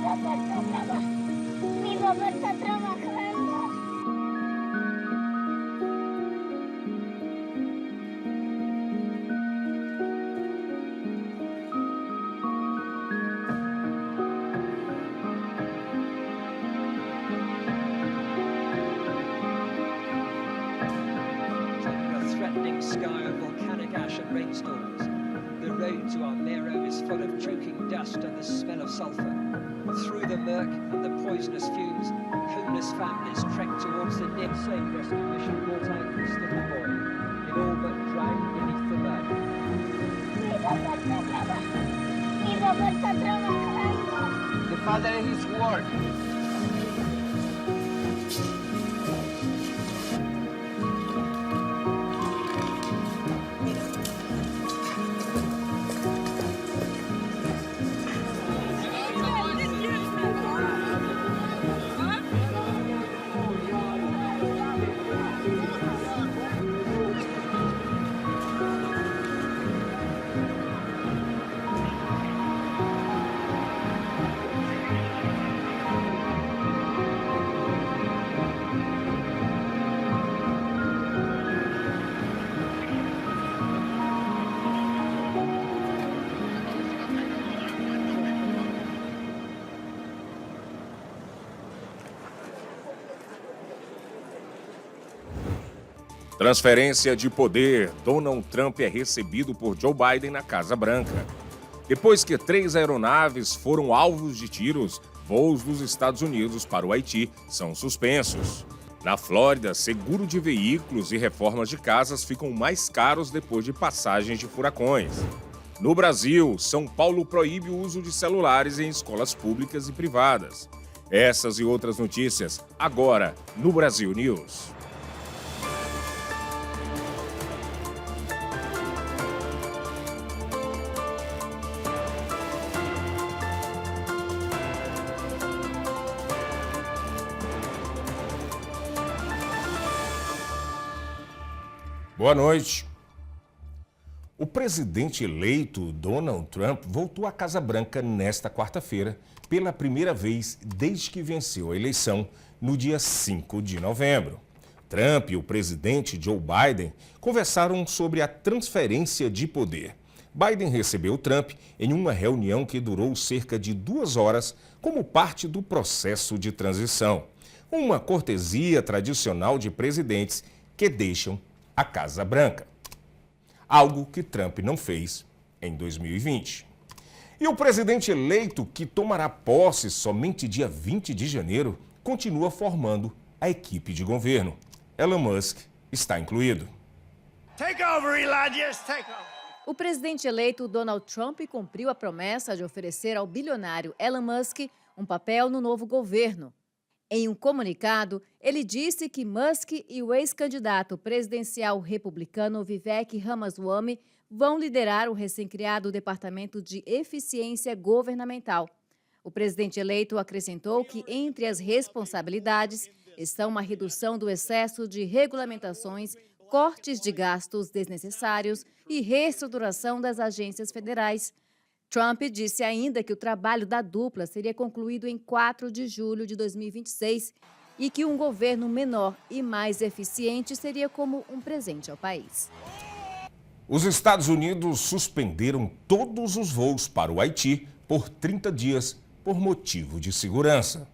Mi papá está trabajando. Threatening sky of volcanic ash and rainstorms. The road to Armero is full of choking dust and the smell of sulfur. Through the murk and the poisonous fumes, homeless families trek towards the near safe rescue mission brought out this little boy, in all but drowned beneath the mud. Mi papá está trabajando. The father in his work. Transferência de poder. Donald Trump é recebido por Joe Biden na Casa Branca. Depois que 3 aeronaves foram alvos de tiros, voos dos Estados Unidos para o Haiti são suspensos. Na Flórida, seguro de veículos e reformas de casas ficam mais caros depois de passagens de furacões. No Brasil, São Paulo proíbe o uso de celulares em escolas públicas e privadas. Essas e outras notícias, agora no Brasil News. Boa noite. O presidente eleito Donald Trump voltou à Casa Branca nesta quarta-feira pela primeira vez desde que venceu a eleição no dia 5 de novembro. Trump e o presidente Joe Biden conversaram sobre a transferência de poder. Biden recebeu Trump em uma reunião que durou cerca de 2 horas como parte do processo de transição. Uma cortesia tradicional de presidentes que deixam a Casa Branca. Algo que Trump não fez em 2020. E o presidente eleito, que tomará posse somente dia 20 de janeiro, continua formando a equipe de governo. Elon Musk está incluído. Take over, Elijah. Take over. O presidente eleito Donald Trump cumpriu a promessa de oferecer ao bilionário Elon Musk um papel no novo governo. Em um comunicado, ele disse que Musk e o ex-candidato presidencial republicano Vivek Ramaswamy vão liderar o recém-criado Departamento de Eficiência Governamental. O presidente eleito acrescentou que entre as responsabilidades estão uma redução do excesso de regulamentações, cortes de gastos desnecessários e reestruturação das agências federais. Trump disse ainda que o trabalho da dupla seria concluído em 4 de julho de 2026 e que um governo menor e mais eficiente seria como um presente ao país. Os Estados Unidos suspenderam todos os voos para o Haiti por 30 dias por motivo de segurança.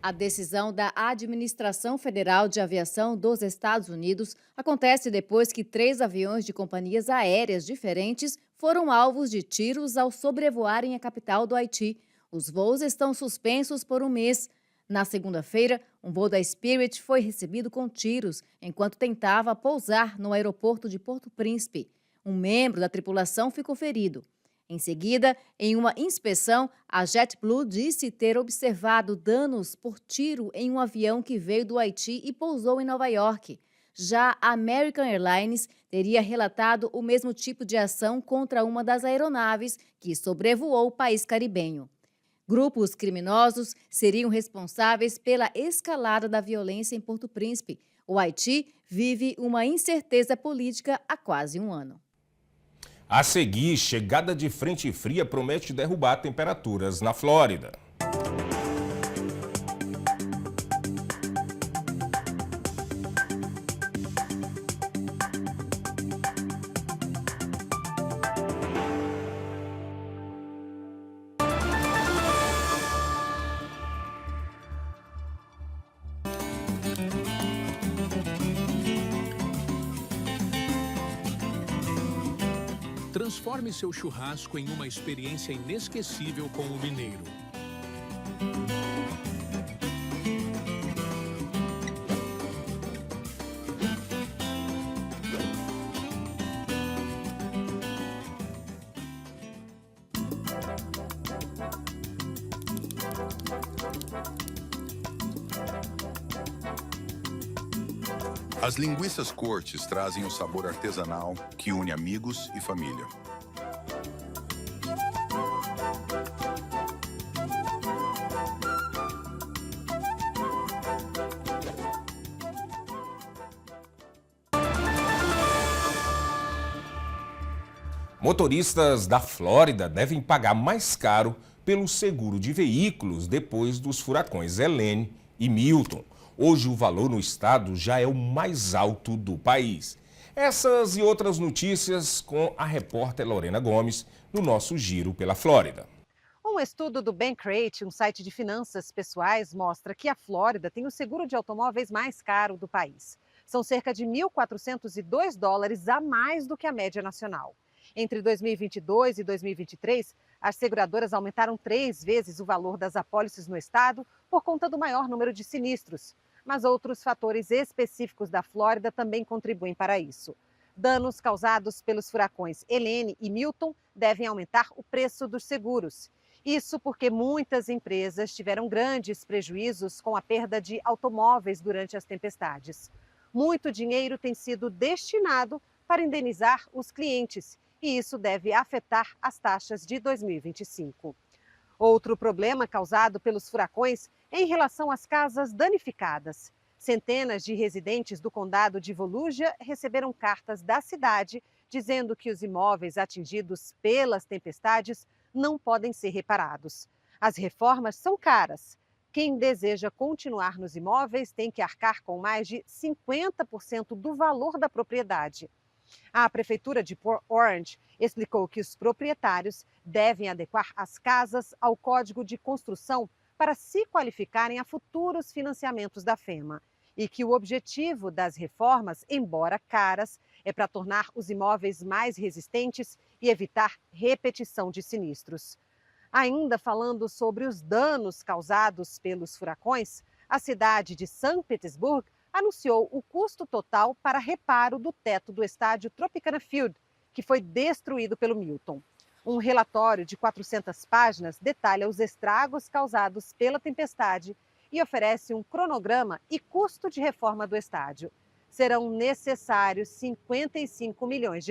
A decisão da Administração Federal de Aviação dos Estados Unidos acontece depois que 3 aviões de companhias aéreas diferentes foram alvos de tiros ao sobrevoarem a capital do Haiti. Os voos estão suspensos por 1 mês. Na segunda-feira, um voo da Spirit foi recebido com tiros enquanto tentava pousar no aeroporto de Porto Príncipe. Um membro da tripulação ficou ferido. Em seguida, em uma inspeção, a JetBlue disse ter observado danos por tiro em um avião que veio do Haiti e pousou em Nova York. Já a American Airlines teria relatado o mesmo tipo de ação contra uma das aeronaves que sobrevoou o país caribenho. Grupos criminosos seriam responsáveis pela escalada da violência em Porto Príncipe. O Haiti vive uma incerteza política há quase 1 ano. A seguir, chegada de frente fria promete derrubar temperaturas na Flórida. Transforme seu churrasco em uma experiência inesquecível com o mineiro. As linguiças Cortes trazem o sabor artesanal que une amigos e família. Motoristas da Flórida devem pagar mais caro pelo seguro de veículos depois dos furacões Helene e Milton. Hoje o valor no estado já é o mais alto do país. Essas e outras notícias com a repórter Lorena Gomes no nosso Giro pela Flórida. Um estudo do Bankrate, um site de finanças pessoais, mostra que a Flórida tem o seguro de automóveis mais caro do país. São cerca de $1.402 a mais do que a média nacional. Entre 2022 e 2023, as seguradoras aumentaram 3 vezes o valor das apólices no estado por conta do maior número de sinistros. Mas outros fatores específicos da Flórida também contribuem para isso. Danos causados pelos furacões Helene e Milton devem aumentar o preço dos seguros. Isso porque muitas empresas tiveram grandes prejuízos com a perda de automóveis durante as tempestades. Muito dinheiro tem sido destinado para indenizar os clientes e isso deve afetar as taxas de 2025. Outro problema causado pelos furacões é em relação às casas danificadas. Centenas de residentes do condado de Volusia receberam cartas da cidade dizendo que os imóveis atingidos pelas tempestades não podem ser reparados. As reformas são caras. Quem deseja continuar nos imóveis tem que arcar com mais de 50% do valor da propriedade. A prefeitura de Port Orange explicou que os proprietários devem adequar as casas ao Código de Construção para se qualificarem a futuros financiamentos da FEMA e que o objetivo das reformas, embora caras, é para tornar os imóveis mais resistentes e evitar repetição de sinistros. Ainda falando sobre os danos causados pelos furacões, a cidade de São Petersburgo anunciou o custo total para reparo do teto do estádio Tropicana Field, que foi destruído pelo Milton. Um relatório de 400 páginas detalha os estragos causados pela tempestade e oferece um cronograma e custo de reforma do estádio. Serão necessários $55 milhões.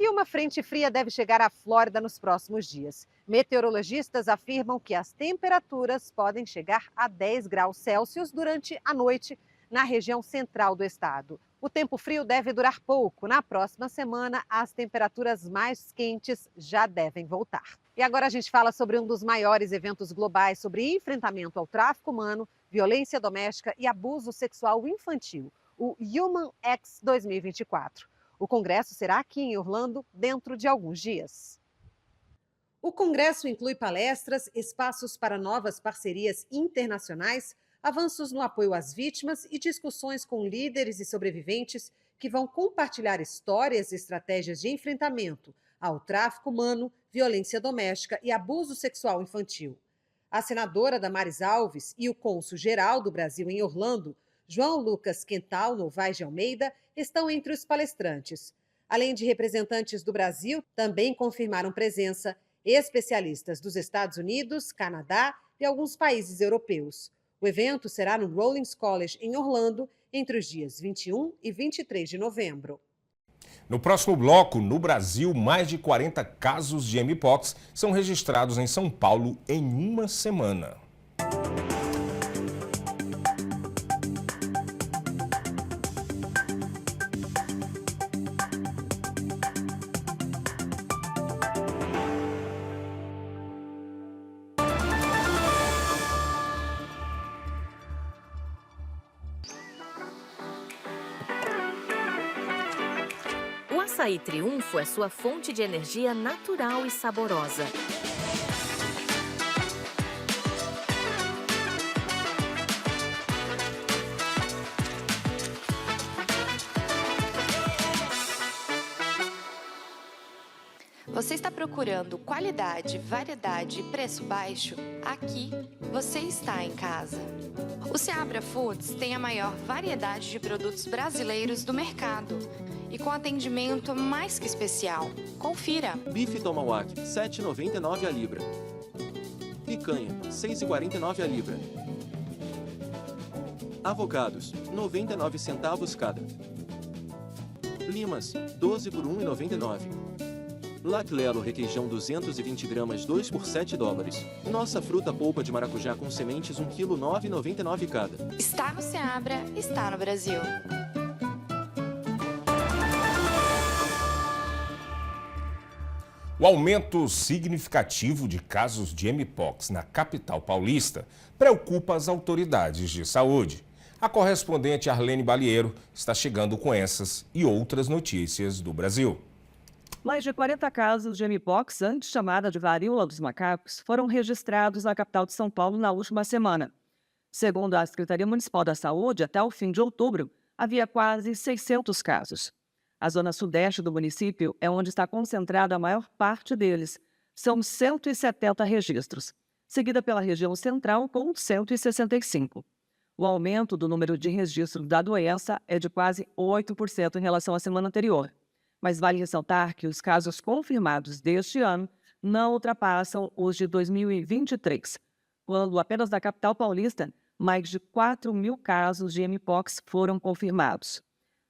E uma frente fria deve chegar à Flórida nos próximos dias. Meteorologistas afirmam que as temperaturas podem chegar a 10 graus Celsius durante a noite na região central do estado. O tempo frio deve durar pouco. Na próxima semana, as temperaturas mais quentes já devem voltar. E agora a gente fala sobre um dos maiores eventos globais sobre enfrentamento ao tráfico humano, violência doméstica e abuso sexual infantil, o Human X 2024. O congresso será aqui em Orlando dentro de alguns dias. O congresso inclui palestras, espaços para novas parcerias internacionais, avanços no apoio às vítimas e discussões com líderes e sobreviventes que vão compartilhar histórias e estratégias de enfrentamento ao tráfico humano, violência doméstica e abuso sexual infantil. A senadora Damares Alves e o cônsul-geral do Brasil em Orlando, João Lucas Quental Novaes de Almeida, estão entre os palestrantes. Além de representantes do Brasil, também confirmaram presença especialistas dos Estados Unidos, Canadá e alguns países europeus. O evento será no Rollins College, em Orlando, entre os dias 21 e 23 de novembro. No próximo bloco, no Brasil, mais de 40 casos de mpox são registrados em São Paulo em uma semana. O açaí Triunfo é sua fonte de energia natural e saborosa. Você está procurando qualidade, variedade e preço baixo? Aqui você está em casa. O Seabra Foods tem a maior variedade de produtos brasileiros do mercado e com atendimento mais que especial. Confira! Bife tomahawk, R$ 7,99 a libra. Picanha, R$ 6,49 a libra. Avocados, 99 centavos cada. Limas, 12 por R$ 1,99. Laclelo requeijão 220 gramas, 2 por $7. Nossa fruta polpa de maracujá com sementes, 1 kg, R$ 9,99 cada. Está no Seabra, está no Brasil. O aumento significativo de casos de mpox na capital paulista preocupa as autoridades de saúde. A correspondente Arlene Balieiro está chegando com essas e outras notícias do Brasil. Mais de 40 casos de mpox, antes chamada de varíola dos macacos, foram registrados na capital de São Paulo na última semana. Segundo a Secretaria Municipal da Saúde, até o fim de outubro, havia quase 600 casos. A zona sudeste do município é onde está concentrada a maior parte deles. São 170 registros, seguida pela região central com 165. O aumento do número de registros da doença é de quase 8% em relação à semana anterior. Mas vale ressaltar que os casos confirmados deste ano não ultrapassam os de 2023, quando apenas na capital paulista, mais de 4.000 casos de mpox foram confirmados.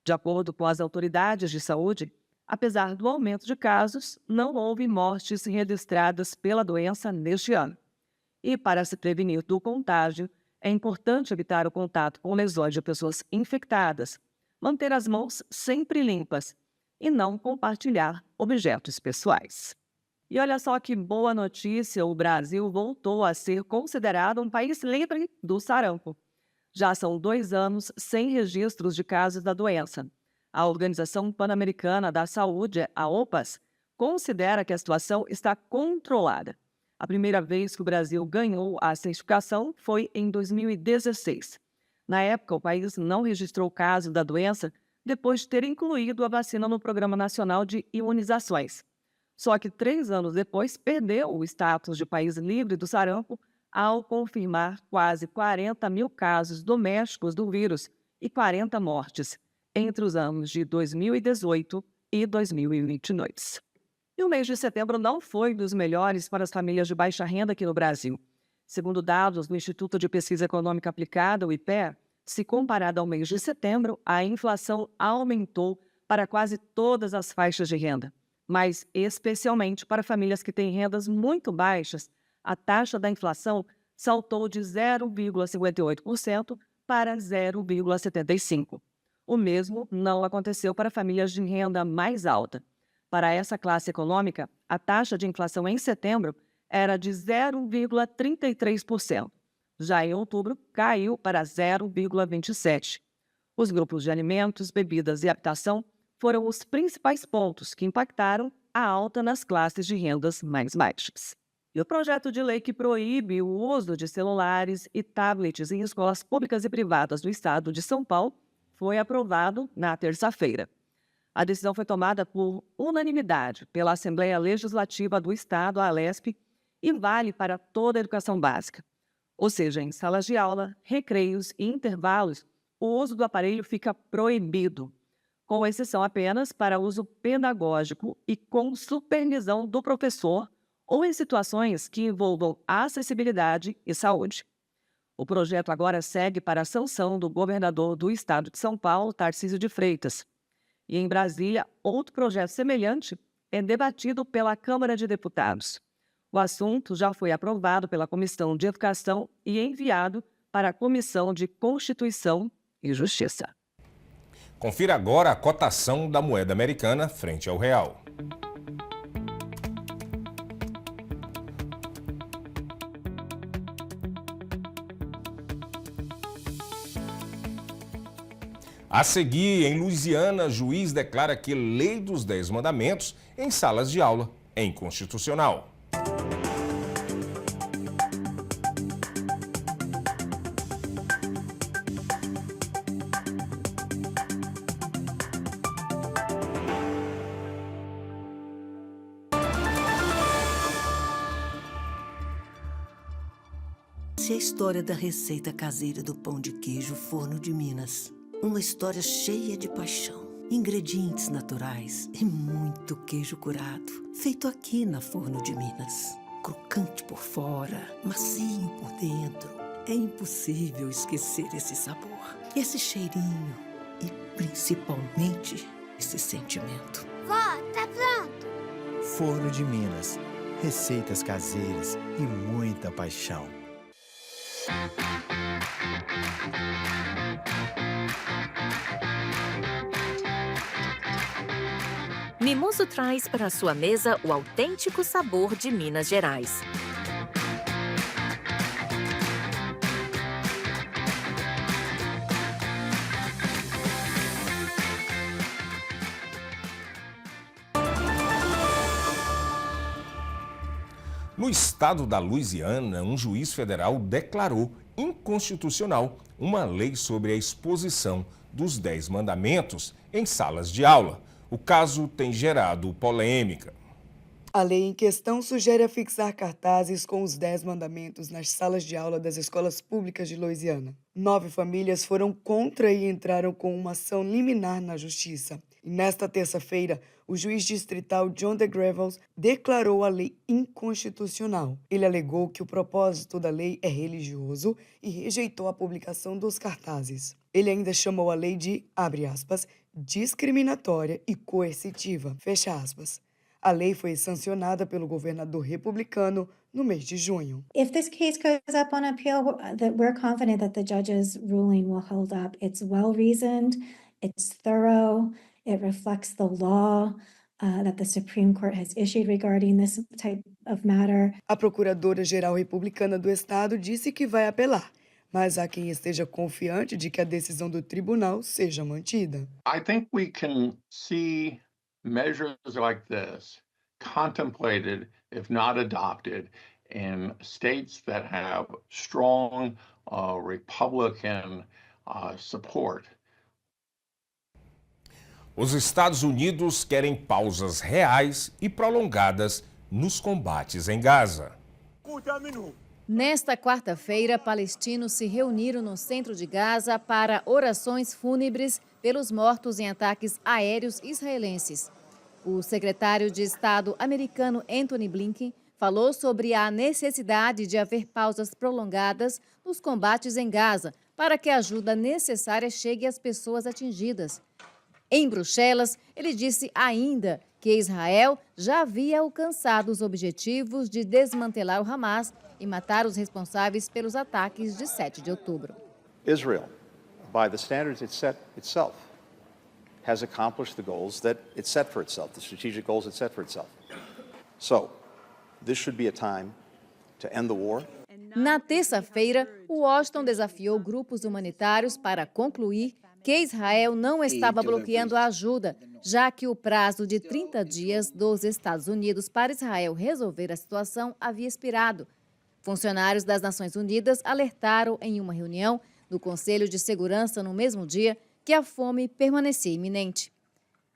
De acordo com as autoridades de saúde, apesar do aumento de casos, não houve mortes registradas pela doença neste ano. E para se prevenir do contágio, é importante evitar o contato com lesões de pessoas infectadas, manter as mãos sempre limpas e não compartilhar objetos pessoais. E olha só que boa notícia, o Brasil voltou a ser considerado um país livre do sarampo. Já são 2 anos sem registros de casos da doença. A Organização Pan-Americana da Saúde, a OPAS, considera que a situação está controlada. A primeira vez que o Brasil ganhou a certificação foi em 2016. Na época, o país não registrou caso da doença depois de ter incluído a vacina no Programa Nacional de Imunizações. Só que 3 anos depois, perdeu o status de país livre do sarampo ao confirmar quase 40.000 casos domésticos do vírus e 40 mortes entre os anos de 2018 e 2022. E o mês de setembro não foi dos melhores para as famílias de baixa renda aqui no Brasil. Segundo dados do Instituto de Pesquisa Econômica Aplicada, o IPEA, se comparado ao mês de setembro, a inflação aumentou para quase todas as faixas de renda, mas especialmente para famílias que têm rendas muito baixas, a taxa da inflação saltou de 0,58% para 0,75%. O mesmo não aconteceu para famílias de renda mais alta. Para essa classe econômica, a taxa de inflação em setembro era de 0,33%. Já em outubro, caiu para 0,27%. Os grupos de alimentos, bebidas e habitação foram os principais pontos que impactaram a alta nas classes de rendas mais baixas. E o projeto de lei que proíbe o uso de celulares e tablets em escolas públicas e privadas do estado de São Paulo foi aprovado na terça-feira. A decisão foi tomada por unanimidade pela Assembleia Legislativa do Estado, a ALESP, e vale para toda a educação básica. Ou seja, em salas de aula, recreios e intervalos, o uso do aparelho fica proibido, com exceção apenas para uso pedagógico e com supervisão do professor ou em situações que envolvam acessibilidade e saúde. O projeto agora segue para a sanção do governador do estado de São Paulo, Tarcísio de Freitas. E em Brasília, outro projeto semelhante é debatido pela Câmara de Deputados. O assunto já foi aprovado pela Comissão de Educação e enviado para a Comissão de Constituição e Justiça. Confira agora a cotação da moeda americana frente ao real. A seguir, em Louisiana, juiz declara que Lei dos 10 Mandamentos em salas de aula é inconstitucional. Essa é a história da receita caseira do pão de queijo Forno de Minas. Uma história cheia de paixão, ingredientes naturais e muito queijo curado. Feito aqui na Forno de Minas. Crocante por fora, macio por dentro. É impossível esquecer esse sabor, esse cheirinho e principalmente esse sentimento. Vó, tá pronto? Forno de Minas. Receitas caseiras e muita paixão. Mimoso traz para a sua mesa o autêntico sabor de Minas Gerais. No estado da Louisiana, um juiz federal declarou inconstitucional uma lei sobre a exposição dos 10 mandamentos em salas de aula. O caso tem gerado polêmica. A lei em questão sugere afixar cartazes com os 10 mandamentos nas salas de aula das escolas públicas de Louisiana. 9 famílias foram contra e entraram com uma ação liminar na justiça. E nesta terça-feira, o juiz distrital John DeGravels declarou a lei inconstitucional. Ele alegou que o propósito da lei é religioso e rejeitou a publicação dos cartazes. Ele ainda chamou a lei de, abre aspas, discriminatória e coercitiva, fecha aspas. A lei foi sancionada pelo governador republicano no mês de junho. If this case goes up on appeal, we're confident that the judge's ruling will hold up. It's well-reasoned, it's thorough, it reflects the law that the Supreme Court has issued regarding this type of matter. A procuradora-geral republicana do estado disse que vai apelar, mas há quem esteja confiante de que a decisão do tribunal seja mantida. I think we can see measures like this contemplated, if not adopted, in states that have strong Republican support. Os Estados Unidos querem pausas reais e prolongadas nos combates em Gaza. Nesta quarta-feira, palestinos se reuniram no centro de Gaza para orações fúnebres pelos mortos em ataques aéreos israelenses. O secretário de Estado americano Antony Blinken falou sobre a necessidade de haver pausas prolongadas nos combates em Gaza para que a ajuda necessária chegue às pessoas atingidas. Em Bruxelas, ele disse ainda que Israel já havia alcançado os objetivos de desmantelar o Hamas e matar os responsáveis pelos ataques de 7 de outubro. Israel, by the standards it set itself, has accomplished the goals that it set for itself, the strategic goals it set for itself. So, this should be a time to end the war. Na terça-feira, Washington desafiou grupos humanitários para concluir que Israel não estava bloqueando a ajuda, já que o prazo de 30 dias dos Estados Unidos para Israel resolver a situação havia expirado. Funcionários das Nações Unidas alertaram em uma reunião do Conselho de Segurança no mesmo dia que a fome permanecia iminente.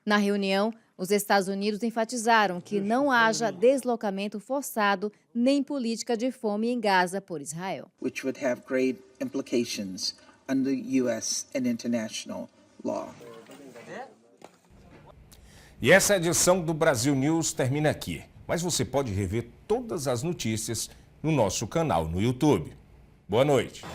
Na reunião, os Estados Unidos enfatizaram que não haja deslocamento forçado nem política de fome em Gaza por Israel. Which would have great implications under U.S. and international law. E essa edição do Brasil News termina aqui, mas você pode rever todas as notícias no nosso canal no YouTube. Boa noite.